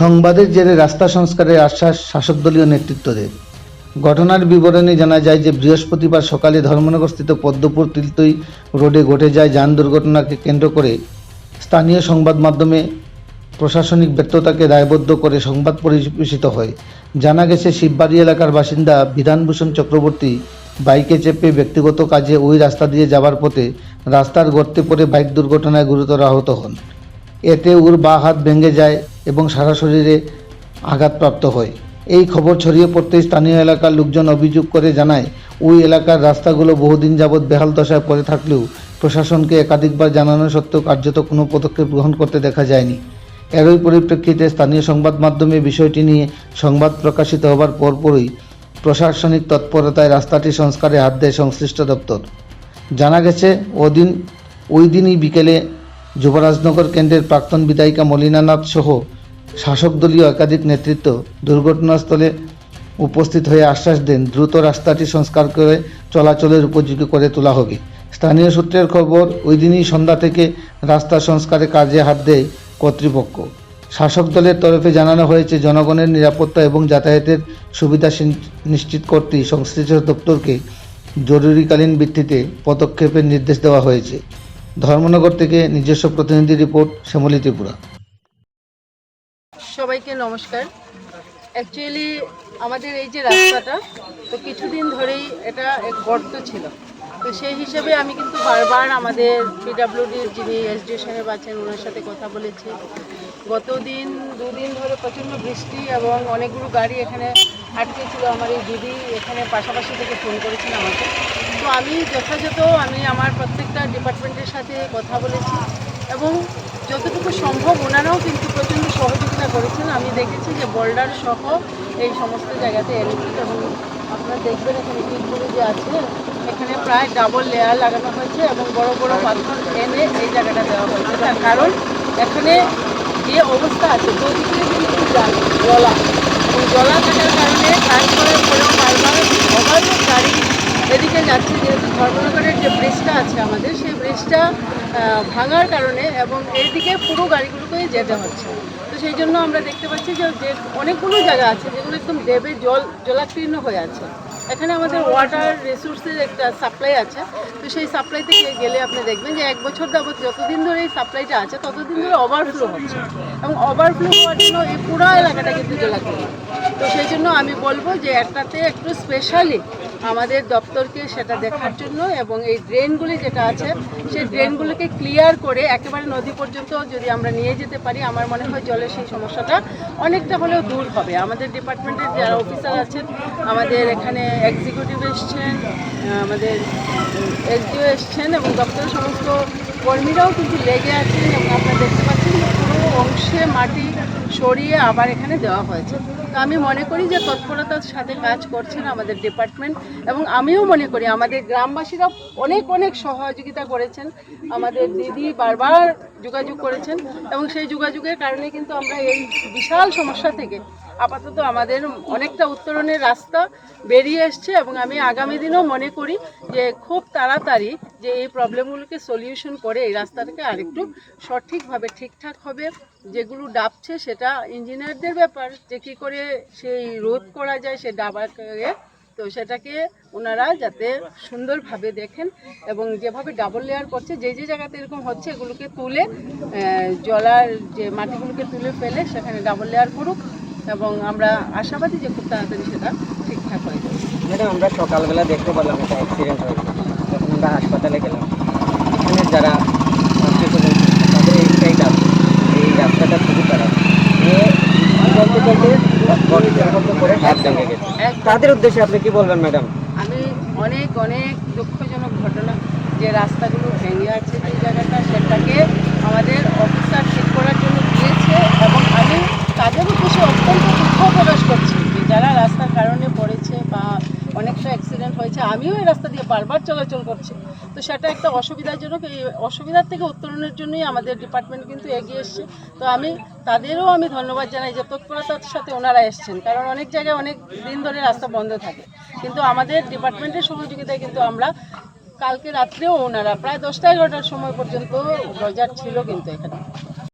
সংবাদের জেরে রাস্তা সংস্কারের আশ্বাস শাসক দলীয় নেতৃত্বদের। ঘটনার বিবরণে জানা যায় যে বৃহস্পতিবার সকালে ধর্মনগরস্থিত পদ্মপুর তিলতই রোডে ঘটে যায় যান দুর্ঘটনাকে কেন্দ্র করে স্থানীয় সংবাদ মাধ্যমে প্রশাসনিক ব্যর্থতাকে দায়বদ্ধ করে সংবাদ পরিবেশিত হয়। জানা গেছে শিববাড়ি এলাকার বাসিন্দা বিধানভূষণ চক্রবর্তী বাইকে চেপে ব্যক্তিগত কাজে ওই রাস্তা দিয়ে যাবার পথে রাস্তার গর্তে পড়ে বাইক দুর্ঘটনায় গুরুতর আহত হন। এতে ওর বাঁ হাত ভেঙে যায় এবং সারা শরীরে আঘাতপ্রাপ্ত হয়। এই খবর ছড়িয়ে পড়তেই স্থানীয় এলাকার লোকজন অভিযোগ করে জানায় ওই এলাকার রাস্তাগুলো বহুদিন যাবৎ বেহাল দশায় পড়ে থাকলেও প্রশাসনকে একাধিকবার জানানো সত্ত্বেও কার্যত কোনো পদক্ষেপ গ্রহণ করতে দেখা যায়নি। এরই পরিপ্রেক্ষিতে স্থানীয় সংবাদ মাধ্যমে বিষয়টি নিয়ে সংবাদ প্রকাশিত হবার পরপরই প্রশাসনিক তৎপরতায় রাস্তাটি সংস্কারে হাত দেয় সংশ্লিষ্ট দপ্তর। জানা গেছে ওই দিনই বিকেলে যুবরাজনগর কেন্দ্রের প্রাক্তন বিধায়িকা মলিনানাথ সহ শাসক দলীয় একাধিক নেতৃত্ব দুর্ঘটনাস্থলে উপস্থিত হয়ে আশ্বাস দেন দ্রুত রাস্তাটি সংস্কার করে চলাচলের উপযোগী করে তোলা হবে। স্থানীয় সূত্রের খবর, ওই দিনই সন্ধ্যা থেকে রাস্তা সংস্কারে কাজে হাত দেয় কর্তৃপক্ষ। শাসক দলের তরফে জানানো হয়েছে জনগণের নিরাপত্তা এবং যাতায়াতের সুবিধা নিশ্চিত করতেই সংশ্লিষ্ট দপ্তরকে জরুরিকালীন ভিত্তিতে পদক্ষেপের নির্দেশ দেওয়া হয়েছে। ধর্মনগর থেকে নিজস্ব প্রতিনিধি রিপোর্ট, শ্যামলী ত্রিপুরা। সবাইকে নমস্কার। অ্যাকচুয়ালি আমাদের এই যে রাস্তাটা তো কিছুদিন ধরেই এটা এক গর্ত ছিল, তো সেই হিসেবে আমি কিন্তু বারবার আমাদের পিডাব্লিউডির যিনি এসডিও সাহেব আছেন ওনার সাথে কথা বলেছি। গত দুদিন ধরে প্রচণ্ড বৃষ্টি এবং অনেকগুলো গাড়ি এখানে আটকে ছিল। আমার এই দিদি এখানে পাশাপাশি থেকে ফোন করেছেন আমাকে, তো আমি যথাযথ আমার প্রত্যেকটা ডিপার্টমেন্টের সাথে কথা বলেছি এবং যতটুকু সম্ভব ওনারাও কিন্তু প্রচণ্ড সহযোগিতা করেছেন। আমি দেখেছি যে বোল্ডার সহ এই সমস্ত জায়গাতে এনেছি এবং আপনারা দেখবেন এখানে ইটগুলো যে আছে এখানে প্রায় ডাবল লেয়ার লাগানো হয়েছে এবং বড় বড় পাথর এনে এই জায়গাটা দেওয়া হয়েছে। তার কারণ এখানে যে অবস্থা আছে দুদিকে কিন্তু জলা এবং জলা থাকার কারণে কাজ করার পরেও বারবার ওভারলোড গাড়ি এদিকে যাচ্ছে, যেহেতু ধর্মনগরের যে ব্রিজটা আছে আমাদের সেই ব্রিজটা ভাঙার কারণে এবং এইদিকে পুরো গাড়িগুলোকেই যেতে হচ্ছে। তো সেই জন্য আমরা দেখতে পাচ্ছি যে অনেকগুলো জায়গা আছে যেগুলো একদম দেবে জলাকীর্ণ হয়ে আছে। এখানে আমাদের ওয়াটার রিসোর্সের একটা সাপ্লাই আছে, তো সেই সাপ্লাইতে গেলে আপনি দেখবেন যে এক বছর যাবত যতদিন ধরে এই সাপ্লাইটা আছে ততদিন ধরে ওভারফ্লো হচ্ছে এবং ওভারফ্লো হওয়ার জন্য এই পুরো এলাকাটা কিন্তু জলাকীর্ণ। তো সেই জন্য আমি বলবো যে একটাতে একটু স্পেশালি আমাদের দপ্তরকে সেটা দেখার জন্য এবং এই ড্রেনগুলি যেটা আছে সেই ড্রেনগুলোকে ক্লিয়ার করে একেবারে নদী পর্যন্ত যদি আমরা নিয়ে যেতে পারি, আমার মনে হয় জলের সেই সমস্যাটা অনেকটা হলেও দূর হবে। আমাদের ডিপার্টমেন্টের যারা অফিসার আছেন, আমাদের এখানে এক্সিকিউটিভ এসছেন, আমাদের এসডিও এসছেন এবং দপ্তরের সমস্ত কর্মীরাও কিন্তু লেগে আছেন এবং আপনারা দেখতে পাচ্ছেন যে পুরো অংশে মাটি সরিয়ে আবার এখানে দেওয়া হয়েছে। তো আমি মনে করি যে তৎপরতার সাথে কাজ করছেন আমাদের ডিপার্টমেন্ট এবং আমিও মনে করি আমাদের গ্রামবাসীরা অনেক সহযোগিতা করেছেন। আমাদের দিদি বারবার যোগাযোগ করেছেন এবং সেই যোগাযোগের কারণে কিন্তু আমরা এই বিশাল সমস্যা থেকে আপাতত আমাদের অনেকটা উত্তরণের রাস্তা বেরিয়ে এসছে এবং আমি আগামী দিনেও মনে করি যে খুব তাড়াতাড়ি যে এই প্রবলেমগুলোকে সলিউশন করে এই রাস্তাটাকে আরেকটু সঠিকভাবে ঠিকঠাক হবে। যেগুলো ডাবছে সেটা ইঞ্জিনিয়ারদের ব্যাপার, যে কী করে সেই রোধ করা যায় সে ডাবাকে, তো সেটাকে ওনারা যাতে সুন্দরভাবে দেখেন এবং যেভাবে ডাবল লেয়ার করছে যে জায়গাতে এরকম হচ্ছে এগুলোকে তুলে জলার যে মাটিগুলোকে তুলে ফেলে সেখানে ডাবল লেয়ার করুক এবং আমরা আশাবাদী যে খুব তাড়াতাড়ি সেটা ঠিকঠাক হয়ে যাবে। ম্যাডাম, আমরা সকালবেলা দেখতে পেলাম একটা অ্যাক্সিডেন্ট হয়েছে, তখন আমরা হাসপাতালে গেলাম। এখানে যারা তাদের এইটাই দাম, এই রাস্তাটা খুবই খারাপ, চলতে চলতে করে হাত ভেঙে গেছে। তাদের উদ্দেশ্যে আপনি কি বলবেন ম্যাডাম? আমি অনেক দুঃখজনক ঘটনা যে রাস্তাগুলো ভেঙে আছে যে জায়গাটা, সেটাকে আমাদের অফিসার ঠিক করার জন্য দিয়েছে এবং আমি তাদের উদ্দেশ্যে অত্যন্ত দুঃখ প্রকাশ করছি যে যারা রাস্তার কারণে পড়েছে বা অনেকটা অ্যাক্সিডেন্ট হয়েছে। আমিও এই রাস্তা দিয়ে বারবার চলাচল করছি, তো সেটা একটা অসুবিধাজনক। এই অসুবিধার থেকে উত্তরণের জন্যই আমাদের ডিপার্টমেন্ট কিন্তু এগিয়ে এসছে। তো তাদেরও আমি ধন্যবাদ জানাই যে তৎপরতার সাথে ওনারা এসছেন, কারণ অনেক জায়গায় অনেক দিন ধরে রাস্তা বন্ধ থাকে, কিন্তু আমাদের ডিপার্টমেন্টের সহযোগিতায় কিন্তু আমরা কালকে রাত্রেও ওনারা প্রায় 10টা 11টার সময় পর্যন্ত বাজার ছিল কিন্তু এখানে।